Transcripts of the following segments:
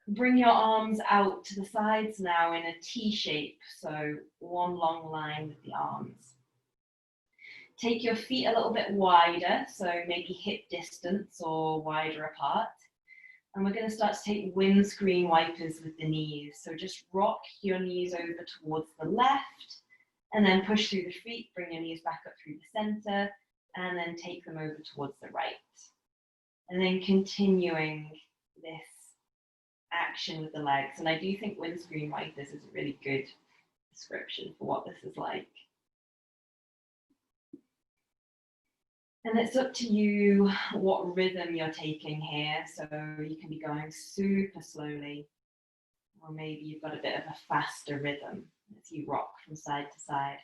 Bring your arms out to the sides now in a T shape, so one long line with the arms. Take your feet a little bit wider, so maybe hip distance or wider apart. And we're going to start to take windscreen wipers with the knees. So just rock your knees over towards the left, and then push through the feet, bring your knees back up through the center, and then take them over towards the right. And then continuing this action with the legs. And I do think windscreen wipers is a really good description for what this is like. And it's up to you what rhythm you're taking here. So you can be going super slowly, or maybe you've got a bit of a faster rhythm as you rock from side to side.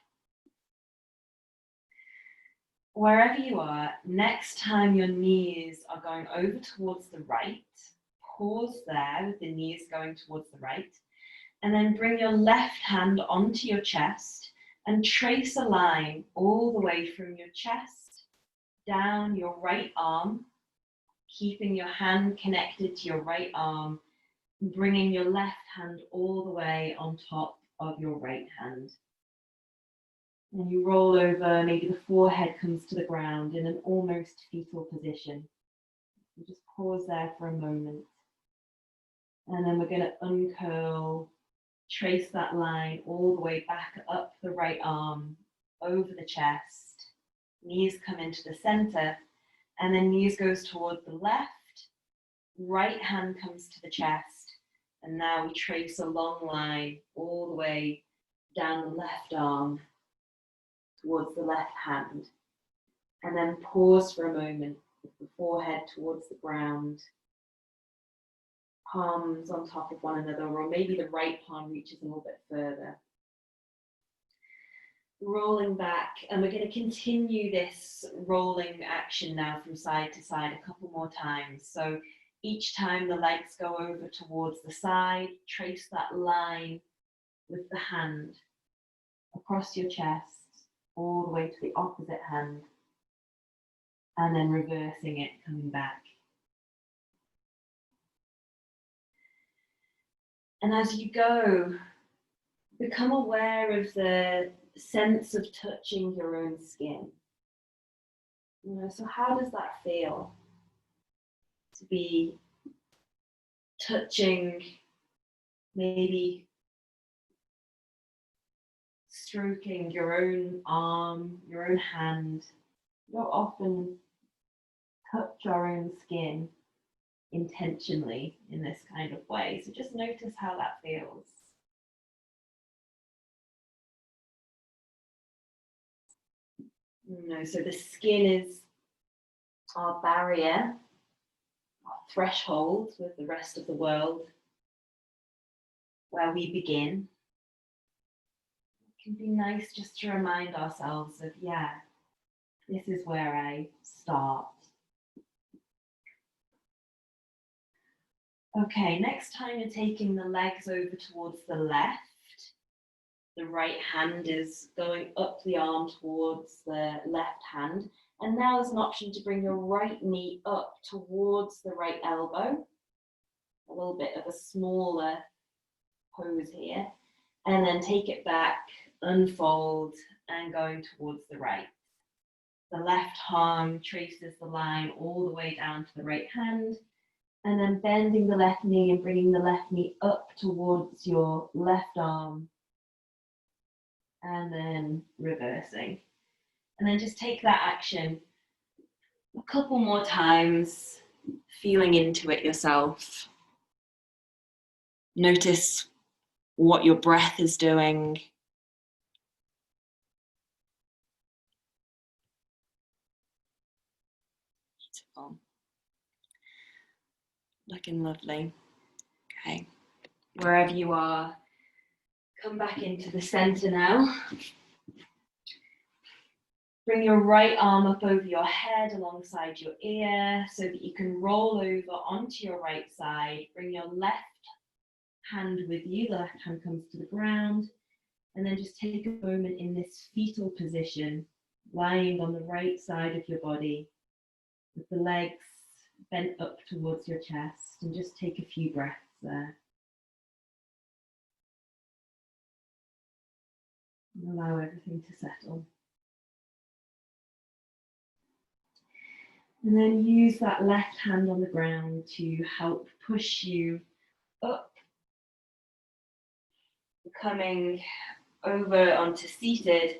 Wherever you are, next time your knees are going over towards the right, pause there with the knees going towards the right, and then bring your left hand onto your chest and trace a line all the way from your chest down your right arm, keeping your hand connected to your right arm, bringing your left hand all the way on top of your right hand. And you roll over, maybe the forehead comes to the ground in an almost fetal position. You just pause there for a moment. And then we're going to uncurl, trace that line all the way back up the right arm, over the chest. Knees come into the center, and then knees goes toward the left, right hand comes to the chest, and now we trace a long line all the way down the left arm towards the left hand, and then pause for a moment with the forehead towards the ground, palms on top of one another, or maybe the right palm reaches a little bit further. Rolling back, and we're going to continue this rolling action now from side to side a couple more times. So each time the legs go over towards the side, trace that line with the hand across your chest, all the way to the opposite hand, and then reversing it, coming back. And as you go, become aware of the sense of touching your own skin. So how does that feel? To be touching, maybe stroking your own arm, your own hand. We don't often touch our own skin intentionally in this kind of way. So just notice how that feels. So the skin is our barrier, our threshold with the rest of the world, where we begin. It can be nice just to remind ourselves of, yeah, this is where I start. Okay, next time you're taking the legs over towards the left, the right hand is going up the arm towards the left hand. And now there's an option to bring your right knee up towards the right elbow. A little bit of a smaller pose here. And then take it back, unfold, and going towards the right. The left arm traces the line all the way down to the right hand. And then bending the left knee and bringing the left knee up towards your left arm. And then reversing. And then just take that action a couple more times, feeling into it yourself. Notice what your breath is doing. Beautiful. Looking lovely. Okay. Wherever you are, come back into the center now. Bring your right arm up over your head alongside your ear so that you can roll over onto your right side. Bring your left hand with you. The left hand comes to the ground. And then just take a moment in this fetal position, lying on the right side of your body with the legs bent up towards your chest, and just take a few breaths. there. And allow everything to settle. And then use that left hand on the ground to help push you up, coming over onto seated,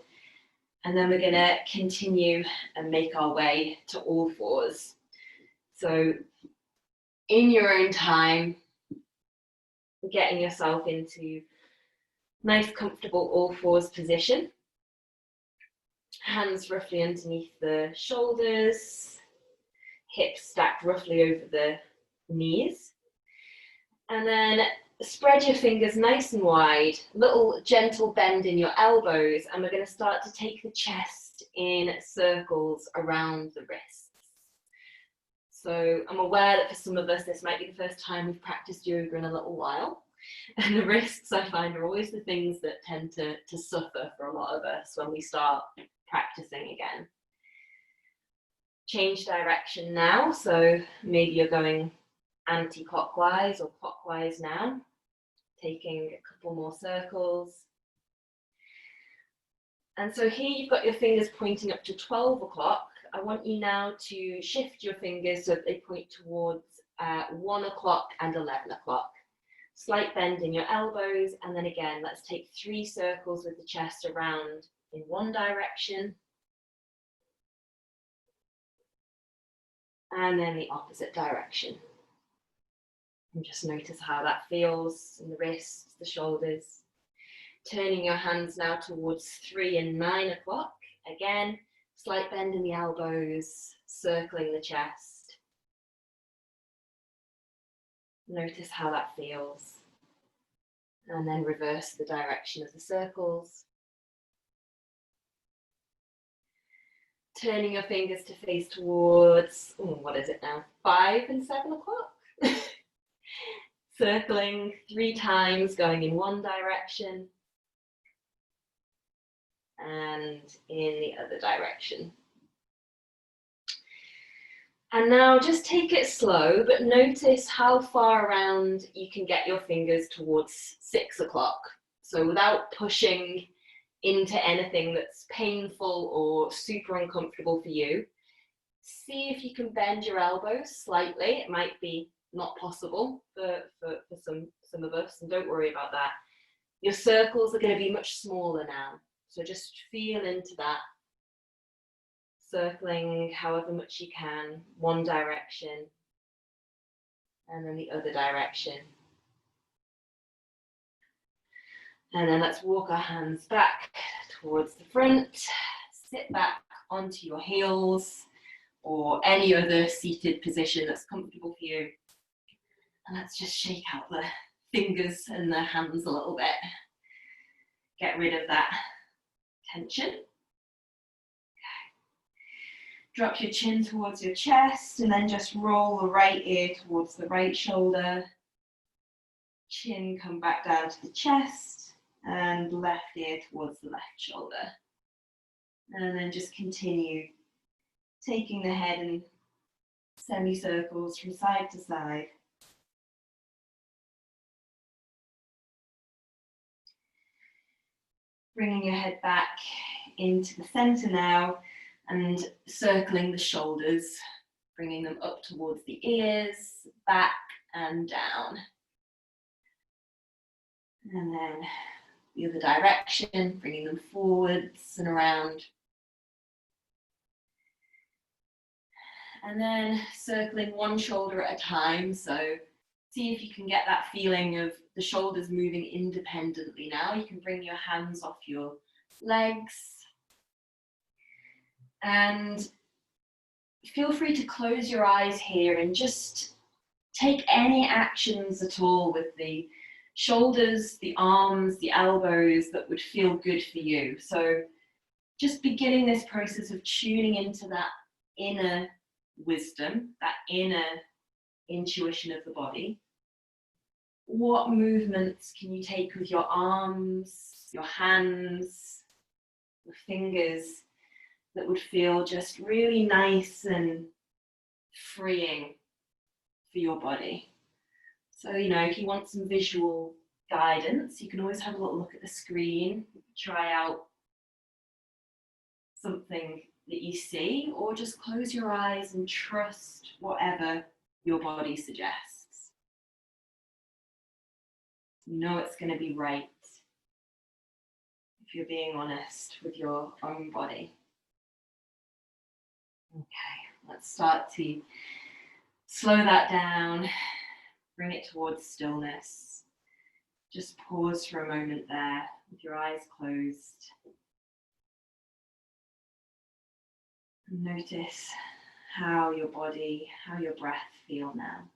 and then we're going to continue and make our way to all fours. So in your own time, getting yourself into nice comfortable all fours position, hands roughly underneath the shoulders, hips stacked roughly over the knees, and then spread your fingers nice and wide, little gentle bend in your elbows, and we're going to start to take the chest in circles around the wrists. So I'm aware that for some of us this might be the first time we've practiced yoga in a little while, and the wrists I find are always the things that tend to suffer for a lot of us when we start practicing again. Change direction now, so maybe you're going anti-clockwise or clockwise now, taking a couple more circles. And so here you've got your fingers pointing up to 12 o'clock. I want you now to shift your fingers so that they point towards 1 o'clock and 11 o'clock. Slight bend in your elbows, and then again, let's take 3 circles with the chest around in one direction. And then the opposite direction. And just notice how that feels in the wrists, the shoulders. Turning your hands now towards 3 and 9 o'clock. Again, slight bend in the elbows, circling the chest. Notice how that feels. And then reverse the direction of the circles. Turning your fingers to face towards, what is it now? 5 and 7 o'clock? Circling 3 times, going in one direction and in the other direction. And now just take it slow, but notice how far around you can get your fingers towards 6 o'clock. So without pushing into anything that's painful or super uncomfortable for you, see if you can bend your elbows slightly. It might be not possible for some of us, and don't worry about that. Your circles are going to be much smaller now, so just feel into that, circling however much you can, one direction and then the other direction. And then let's walk our hands back towards the front, sit back onto your heels or any other seated position that's comfortable for you. And let's just shake out the fingers and the hands a little bit. Get rid of that tension. Okay. Drop your chin towards your chest and then just roll the right ear towards the right shoulder. Chin come back down to the chest and left ear towards the left shoulder. And then just continue taking the head in semicircles from side to side. Bringing your head back into the center now and circling the shoulders, bringing them up towards the ears, back and down. And then the other direction, bringing them forwards and around. And then circling one shoulder at a time. So see if you can get that feeling of the shoulders moving independently now. You can bring your hands off your legs. And feel free to close your eyes here and just take any actions at all with the shoulders, the arms, the elbows that would feel good for you. So just beginning this process of tuning into that inner wisdom, that inner intuition of the body. What movements can you take with your arms, your hands, your fingers that would feel just really nice and freeing for your body? So, if you want some visual guidance, you can always have a little look at the screen, try out something that you see, or just close your eyes and trust whatever your body suggests. You know it's going to be right if you're being honest with your own body. Okay, let's start to slow that down, bring it towards stillness. Just pause for a moment there with your eyes closed. And notice how your body, how your breath feel now.